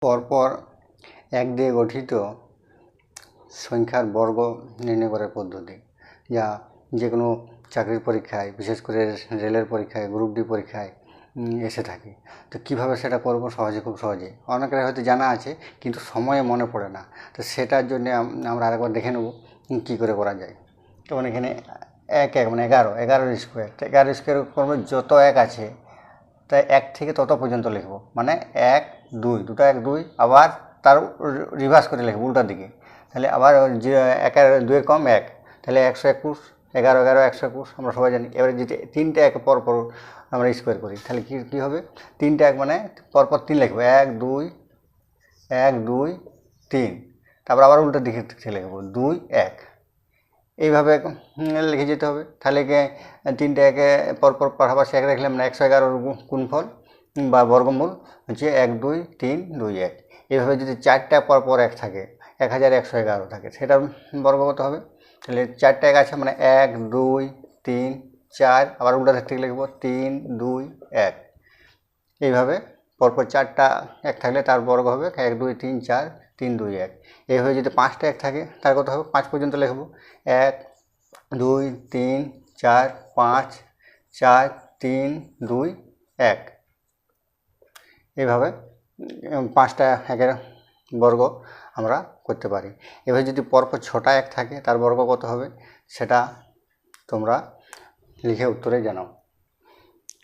পরপর এক দিয়ে গঠিত সংখ্যার বর্গ নির্ণয় করার পদ্ধতি, যা যে কোনো চাকরির পরীক্ষায়, বিশেষ করে রেলের পরীক্ষায়, গ্রুপ ডি পরীক্ষায় এসে থাকে। তো কীভাবে সেটা করবো খুব সহজে অনেকের হয়তো জানা আছে, কিন্তু সময়ে মনে পড়ে না। তো সেটার জন্য আমরা আরেকবার দেখে নেব কী করে করা যায়। তখন এখানে এক মানে 11 স্কোয়ার, 11 স্কোয়ার করবো, যত এক আছে তাই এক থেকে তত পর্যন্ত লিখব, মানে 1 2, দুটো 1 2, আবার তার রিভার্স করে লিখব উল্টার দিকে। তাহলে আবার 2 কম 1, তাহলে 121, 11 11 121 আমরা সবাই জানি। এবারে যদি 3টে এক পর আমরা স্কোয়ার করি, তাহলে কী হবে, 3টে এক মানে পরপর 3 লিখব, 1 2 1 2 3, তারপর আবার উল্টার দিকে লিখব 2 1, এইভাবে লিখে যেতে হবে। তাহলে 3টে একে পরপর পাশাপাশি এক রাখলাম না, 111 গুণফল বা বর্গমূল হচ্ছে 1 2 3 2 1। এইভাবে যদি 4টা পরপর এক থাকে, 1111 থাকে, সেটার বর্গ কত হবে? তাহলে 4টা এক আছে মানে 1 2 3 4, আবার উল্টা থেকে লিখব 3 2 1। এইভাবে পরপর 4টা এক থাকলে তার বর্গ হবে 1 2 3 4 3 2 1। এইভাবে যদি 5টা এক থাকে তার কত হবে? 5 পর্যন্ত লিখব, 1 2 3 4 5 4 3 2 1। এইভাবে 5টা একের বর্গ আমরা করতে পারি। এভাবে যদি পরপর 6টা এক থাকে তার বর্গ কত হবে সেটা তোমরা লিখে উত্তরে জানাও।